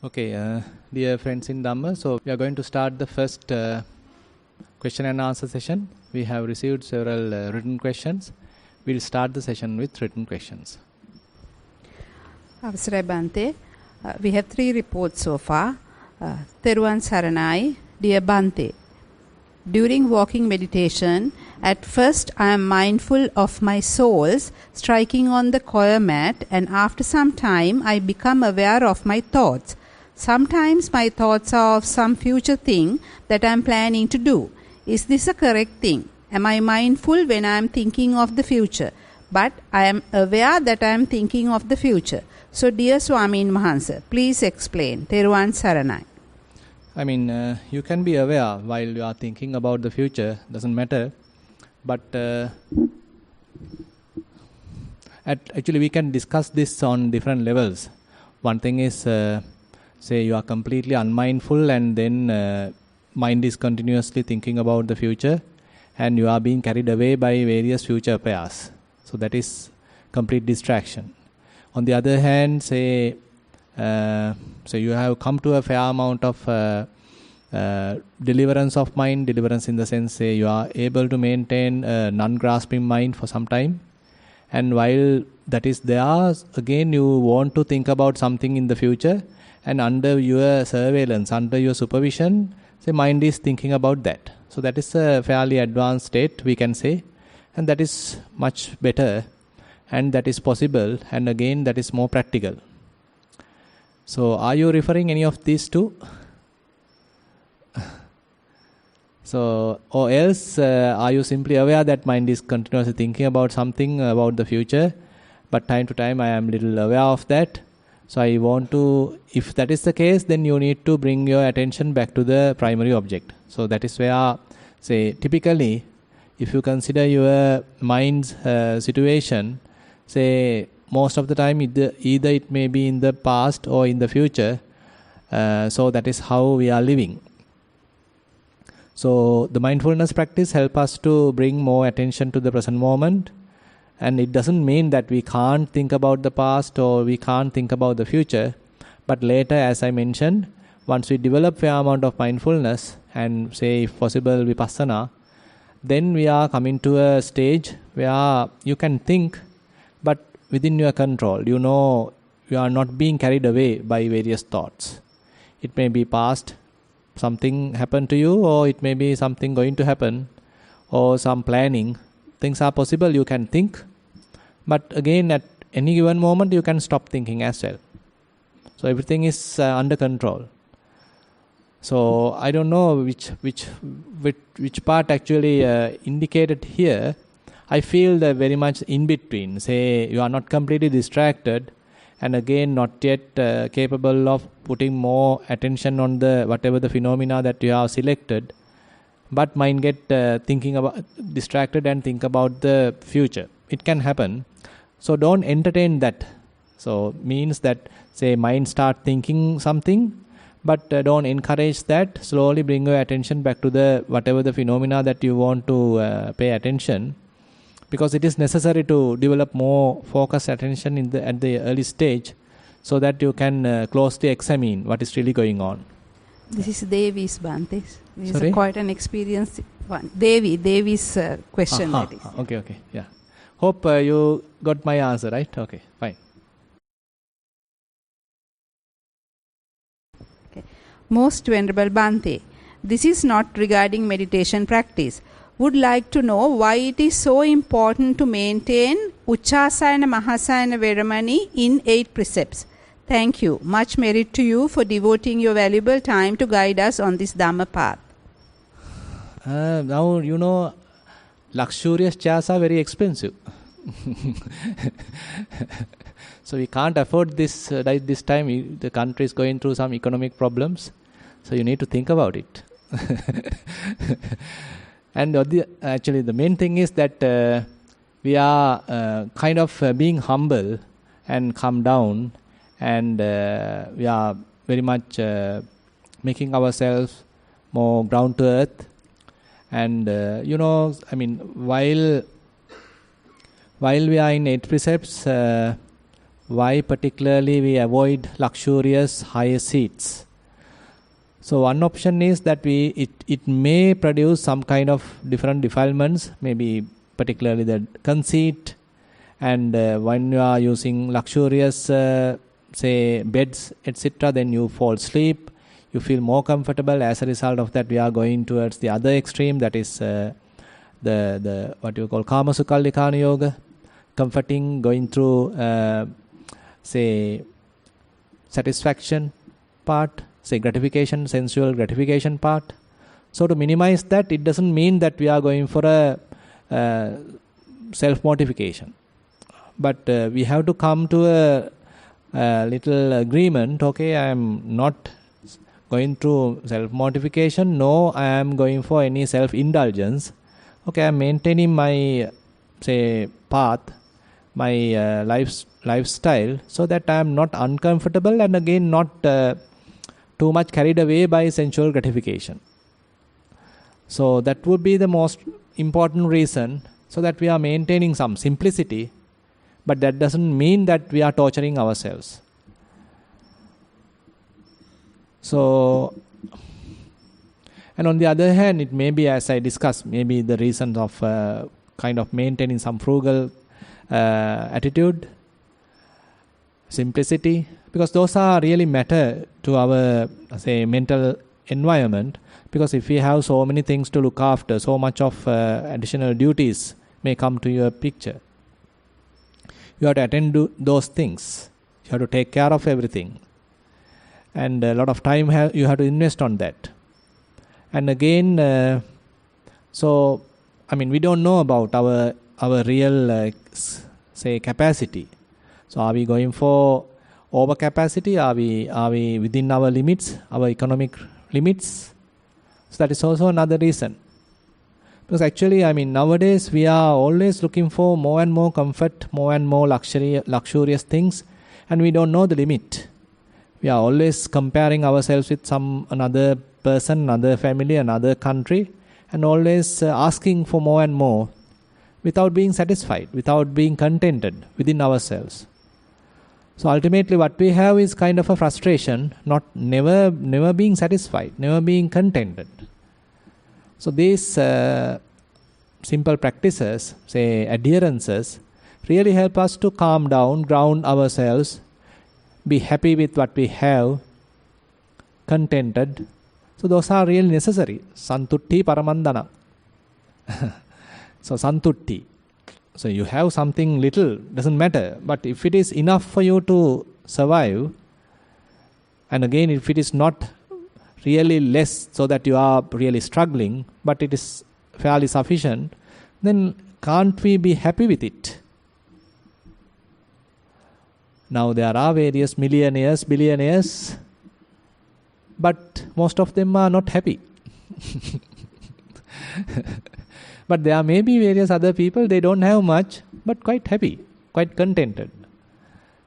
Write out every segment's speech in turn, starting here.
Okay, dear friends in Dhamma, so we are going to start the first question and answer session. We have received several written questions. We'll start the session with written questions. Avasara Bhante, we have 3 reports so far. Theruvan Saranai, dear Bhante, during walking meditation, at first I am mindful of my soles striking on the choir mat, and after some time I become aware of my thoughts. Sometimes my thoughts are of some future thing that I am planning to do. Is this a correct thing? Am I mindful when I am thinking of the future? But I am aware that I am thinking of the future. So dear Swamin Mahansa, please explain. Theruvan Saranai. I mean, you can be aware while you are thinking about the future, doesn't matter. But actually we can discuss this on different levels. One thing is, say you are completely unmindful and then mind is continuously thinking about the future and you are being carried away by various future affairs. So that is complete distraction. On the other hand, say you have come to a fair amount of deliverance of mind, deliverance in the sense, say you are able to maintain a non-grasping mind for some time, and while that is there, again you want to think about something in the future, and under your surveillance, under your supervision, say mind is thinking about that. So that is a fairly advanced state, we can say, and that is much better, and that is possible, and again that is more practical. So are you referring any of these two? So, or else are you simply aware that mind is continuously thinking about something about the future, but time to time I am little aware of that. So I want to, if that is the case, then you need to bring your attention back to the primary object. So that is where, say, typically, if you consider your mind's situation, say, most of the time either it may be in the past or in the future. So that is how we are living. So the mindfulness practice helps us to bring more attention to the present moment. And it doesn't mean that we can't think about the past or we can't think about the future. But later, as I mentioned, once we develop fair amount of mindfulness and say if possible vipassana, then we are coming to a stage where you can think, but within your control. You know, you are not being carried away by various thoughts. It may be past, something happened to you, or it may be something going to happen, or some planning. Things are possible, you can think, but again at any given moment you can stop thinking as well. So everything is under control. So I don't know which part actually indicated here. I feel that very much in between. Say you are not completely distracted, and again not yet capable of putting more attention on the whatever the phenomena that you have selected, but mind get thinking about, distracted and think about the future. It can happen. So don't entertain that. So means that, say, mind start thinking something, but don't encourage that. Slowly bring your attention back to the whatever the phenomena that you want to pay attention, because it is necessary to develop more focused attention at the early stage, so that you can closely examine what is really going on. This is Devi's Bhante. This is quite an experienced one. Devi's question. That is. Okay, yeah. Hope you got my answer, right? Okay, fine. Okay. Most Venerable Bhante, this is not regarding meditation practice. Would like to know why it is so important to maintain Uchasayana Mahasayana Veramani in 8 precepts. Thank you. Much merit to you for devoting your valuable time to guide us on this Dhamma path. Now, you know, luxurious chairs are very expensive. So we can't afford this right this time. The country is going through some economic problems. So you need to think about it. And actually the main thing is that we are kind of being humble and come down, and we are very much making ourselves more ground to earth. And you know, I mean, while we are in 8 precepts, why particularly we avoid luxurious high seats. So one option is that it may produce some kind of different defilements, maybe particularly the conceit, and when you are using luxurious say beds, etc., then you fall asleep, you feel more comfortable. As a result of that, we are going towards the other extreme, that is the what you call Kama Sukhallikana Yoga, comforting, going through say satisfaction part, say gratification, sensual gratification part. So to minimize that, it doesn't mean that we are going for a self-mortification, but we have to come to a little agreement. Okay, I am not going through self-mortification, no, I am going for any self-indulgence. Okay, I am maintaining my say path, my lifestyle, so that I am not uncomfortable, and again not too much carried away by sensual gratification. So that would be the most important reason, so that we are maintaining some simplicity, but that doesn't mean that we are torturing ourselves. So, and on the other hand, it may be, as I discussed, maybe the reasons of kind of maintaining some frugal attitude, simplicity, because those are really matter to our say mental environment. Because if we have so many things to look after, so much of additional duties may come to your picture. You have to attend to those things. You have to take care of everything, and a lot of time you have to invest on that. And again, so I mean, we don't know about our real say capacity. So are we going for over capacity? Are we within our limits, our economic limits? So that is also another reason. Because actually, I mean, nowadays we are always looking for more and more comfort, more and more luxurious things, and we don't know the limit. We are always comparing ourselves with another person, another family, another country, and always asking for more and more without being satisfied, without being contented within ourselves. So ultimately what we have is kind of a frustration, never being satisfied, never being contented. So these simple practices, say adherences, really help us to calm down, ground ourselves, be happy with what we have, contented. So those are really necessary. Santutti paramandana. So santutti. So you have something little, doesn't matter. But if it is enough for you to survive, and again if it is not really less so that you are really struggling, but it is fairly sufficient, then can't we be happy with it? Now there are various millionaires, billionaires, but most of them are not happy. But there may be various other people, they don't have much, but quite happy, quite contented.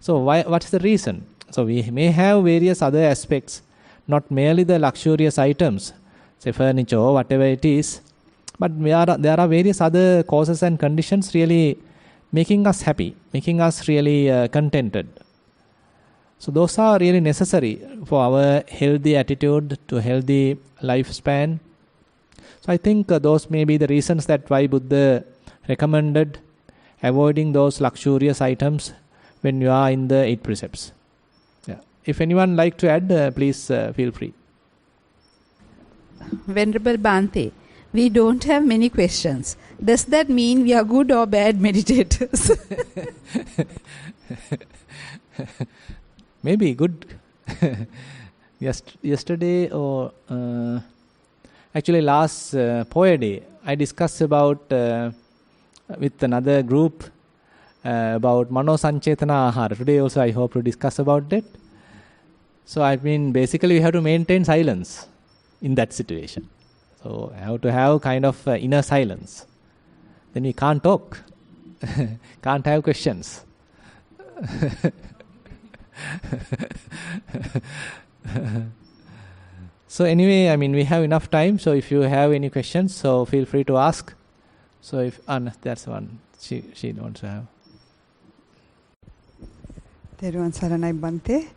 So what's the reason? So we may have various other aspects, not merely the luxurious items, say furniture or whatever it is, but there are various other causes and conditions really making us happy, making us really contented. So those are really necessary for our healthy attitude to healthy lifespan. So I think those may be the reasons that why Buddha recommended avoiding those luxurious items when you are in the 8 precepts. Yeah. If anyone like to add, please feel free. Venerable Bhante, we don't have many questions. Does that mean we are good or bad meditators? Maybe good. Yesterday or actually last Poya Day, I discussed about with another group about Mano Sanchetana Ahara. Today also I hope to discuss about that. So I mean basically we have to maintain silence in that situation. So I have to have kind of inner silence. Then we can't talk, can't have questions. So anyway, I mean we have enough time. So if you have any questions, so feel free to ask. So if that's one she wants to have. Thero and Saranai Bante.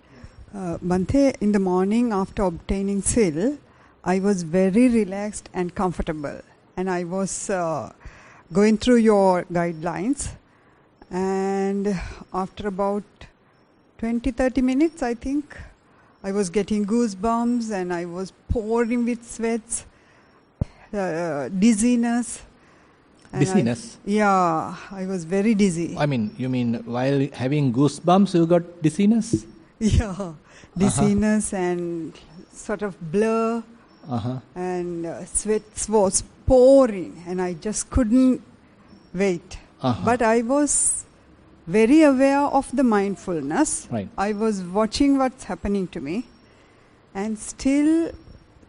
Bante, in the morning after obtaining SIL, I was very relaxed and comfortable. And I was going through your guidelines. And after about 20-30 minutes, I think, I was getting goosebumps and I was pouring with sweats, dizziness. Dizziness? I was very dizzy. I mean, you mean while having goosebumps, you got dizziness? Yeah, dizziness and sort of blur, and sweat was pouring, and I just couldn't wait. But I was very aware of the mindfulness. Right. I was watching what's happening to me, and still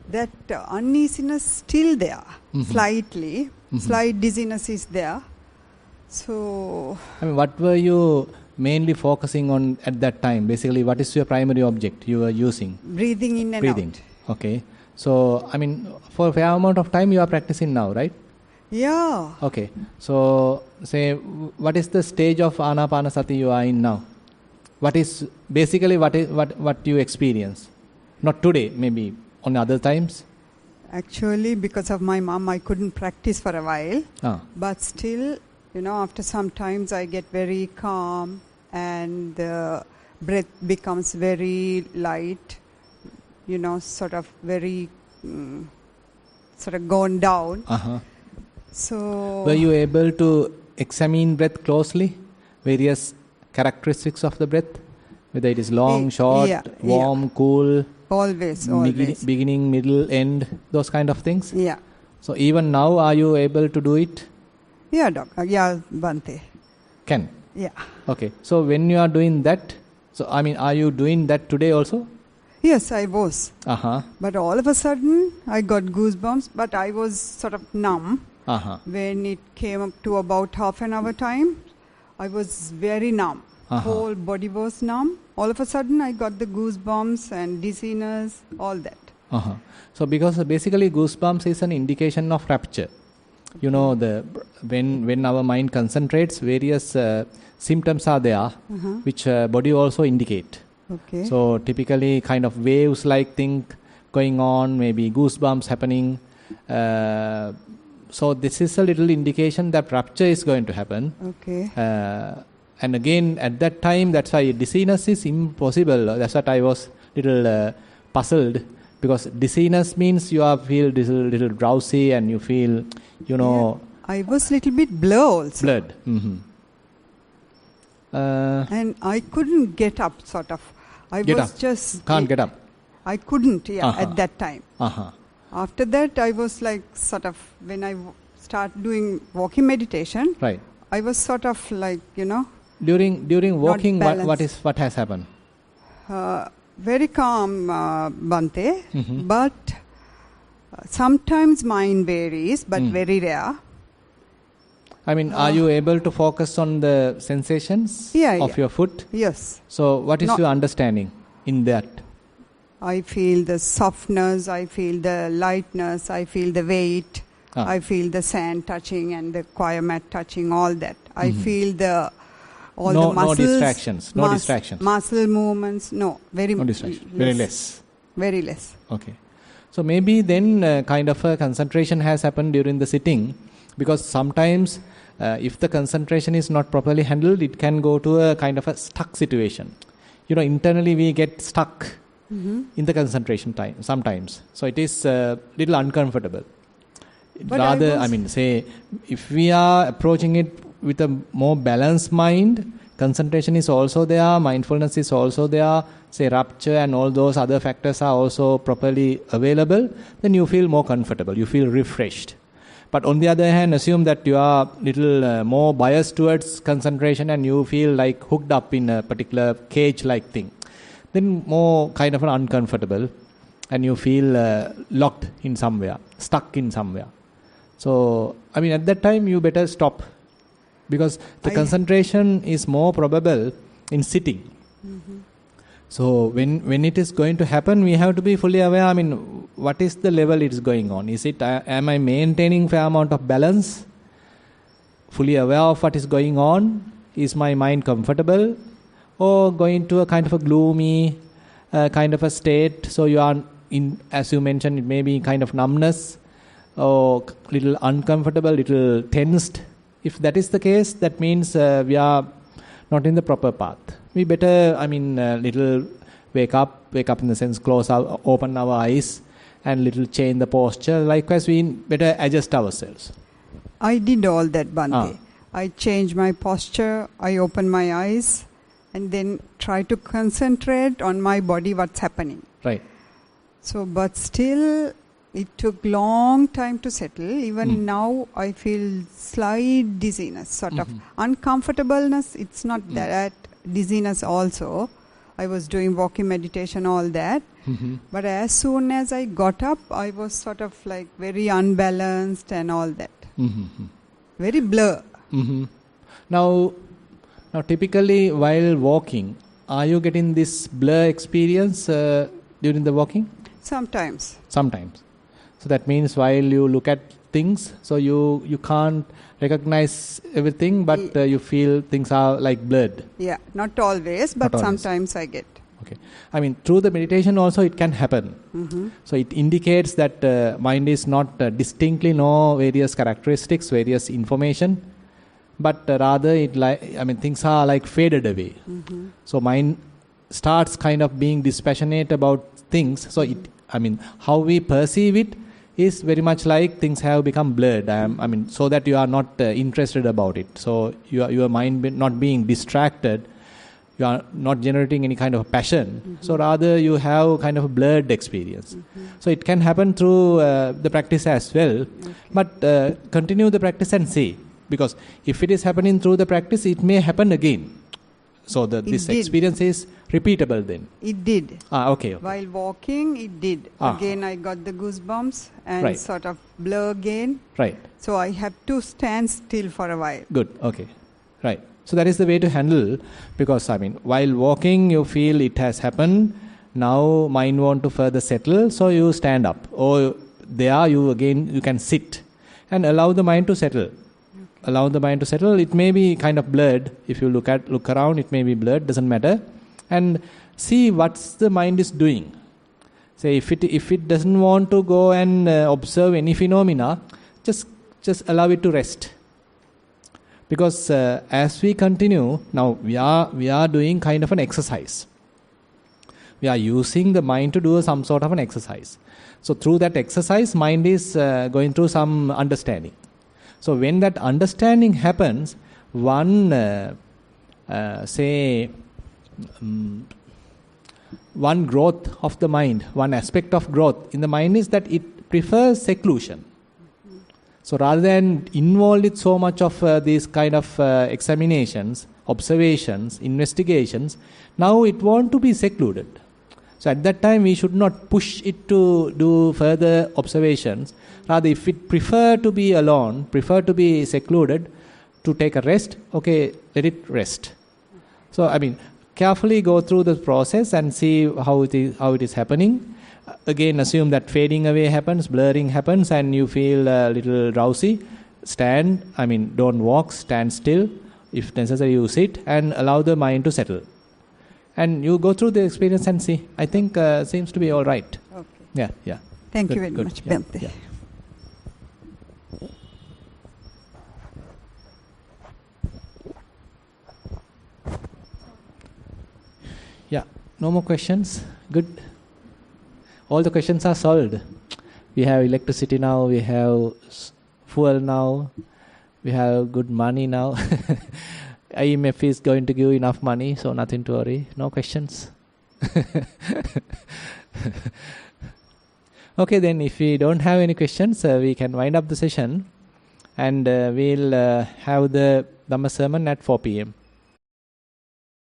that uneasiness still there, slightly. Slight dizziness is there. So, I mean, what were you mainly focusing on at that time? Basically, what is your primary object you are using? Breathing in and out. Okay. So, I mean, for a fair amount of time you are practicing now, right? Yeah. Okay. So, say, what is the stage of Anapanasati you are in now? What is basically what you experience? Not today, maybe on other times. Actually, because of my mom, I couldn't practice for a while. But still, after some times I get very calm and the breath becomes very light, sort of very, sort of gone down. So, were you able to examine breath closely? Various characteristics of the breath? Whether it is long, short, warm, cool? Always. Beginning, middle, end, those kind of things? Yeah. So even now, are you able to do it? Yeah, Doctor. Yeah, Bante. Can? Yeah. Okay. So when you are doing that, are you doing that today also? Yes, I was. But all of a sudden, I got goosebumps, but I was sort of numb. When it came up to about half an hour time, I was very numb. Whole body was numb. All of a sudden, I got the goosebumps and dizziness, all that. So, because basically goosebumps is an indication of rapture. When our mind concentrates, various symptoms are there, which body also indicate. Okay. So, typically kind of waves-like thing going on, maybe goosebumps happening. So, this is a little indication that rapture is going to happen. Okay. And again, at that time, that's why dizziness is impossible. That's what I was little puzzled, because dizziness means you feel little drowsy and you feel, I was little bit blurred also. Blurred. And I couldn't get up, sort of. Can't get up. I couldn't, at that time. After that, I was like, sort of, when I start doing walking meditation, right. I was sort of like, During walking, what has happened? Very calm, Bante, but sometimes mind varies, but very rare. I mean, are you able to focus on the sensations of your foot? Yes. So, what is your understanding in that? I feel the softness, I feel the lightness, I feel the weight, I feel the sand touching and the choir mat touching, all that. I feel the muscles. No distractions. Muscle movements, very less. Very less. Okay. So maybe then kind of a concentration has happened during the sitting, because sometimes if the concentration is not properly handled, it can go to a kind of a stuck situation. Internally we get stuck in the concentration time sometimes. So it is a little uncomfortable. But say, if we are approaching it with a more balanced mind, concentration is also there, mindfulness is also there, say rapture and all those other factors are also properly available, then you feel more comfortable, you feel refreshed. But on the other hand, assume that you are little more biased towards concentration and you feel like hooked up in a particular cage-like thing, then more kind of an uncomfortable and you feel locked in somewhere, stuck in somewhere. So, at that time you better stop, because the concentration is more probable in sitting. So when it is going to happen, we have to be fully aware. What is the level it is going on? Is it, am I maintaining fair amount of balance? Fully aware of what is going on? Is my mind comfortable? or going to a kind of a gloomy kind of a state. So you are in, as you mentioned, it may be kind of numbness or little uncomfortable, little tensed. If that is the case, that means we are not in the proper path. We better, little wake up in the sense, open our eyes and little change the posture. Likewise, we better adjust ourselves. I did all that, Bhante. I changed my posture, I opened my eyes, and then try to concentrate on my body, what's happening. Right. So, but still, it took long time to settle. Even now, I feel slight dizziness, sort of uncomfortableness. It's not that dizziness also. I was doing walking meditation, all that. But as soon as I got up, I was sort of like very unbalanced and all that. Very blur. Now, typically while walking, are you getting this blur experience during the walking? Sometimes. So that means while you look at things, so you can't recognize everything, but you feel things are like blurred. Yeah, not always, but Not always. sometimes I get. Okay. Through the meditation also it can happen. So it indicates that mind is not distinctly know various characteristics, various information, but rather things are like faded away. So mind starts kind of being dispassionate about things. So how we perceive it is very much like things have become blurred. So that you are not interested about it. So your mind not being distracted. You are not generating any kind of passion. So rather you have kind of a blurred experience. So it can happen through the practice as well. But continue the practice and see. Because if it is happening through the practice, it may happen again. So this experience is repeatable then. It did. Okay. While walking, it did. Again, I got the goosebumps and sort of blur again. Right. So I have to stand still for a while. Good. Okay. Right. So that is the way to handle, because while walking you feel it has happened, now mind want to further settle, so you stand up, or you can sit and allow the mind to settle. Allow the mind to settle. It may be kind of blurred. If you look around, it may be blurred, doesn't matter. And see what's the mind is doing. Say if it doesn't want to go and observe any phenomena, just allow it to rest. Because as we continue, now we are doing kind of an exercise. We are using the mind to do some sort of an exercise. So through that exercise, mind is going through some understanding. So when that understanding happens, one growth of the mind, one aspect of growth in the mind is that it prefers seclusion. So rather than involved with so much of these kind of examinations, observations, investigations, now it wants to be secluded. So at that time we should not push it to do further observations. Rather, if it prefer to be alone, prefer to be secluded, to take a rest, okay, let it rest. So carefully go through the process and see how it is happening. Again, assume that fading away happens, blurring happens, and you feel a little drowsy. Stand, don't walk, stand still. If necessary, you sit and allow the mind to settle. And you go through the experience and see. I think seems to be all right. Okay. Yeah. Thank you very much, Bhante. Yeah. Yeah, no more questions. Good. All the questions are solved. We have electricity now, we have fuel now, we have good money now. IMF is going to give enough money, so nothing to worry. No questions. Okay, then if we don't have any questions, we can wind up the session, and we'll have the Dhamma sermon at 4 p.m.